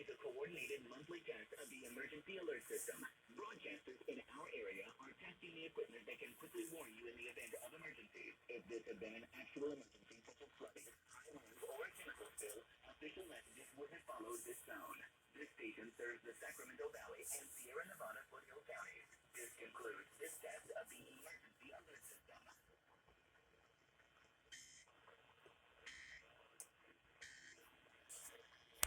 is a coordinated monthly test of the emergency alert system. Broadcasters in our area are testing the equipment that can quickly warn you in the event of emergencies. If this had been an actual emergency, such as flooding, high winds, or a chemical spill, official messages would have followed this sound. This station serves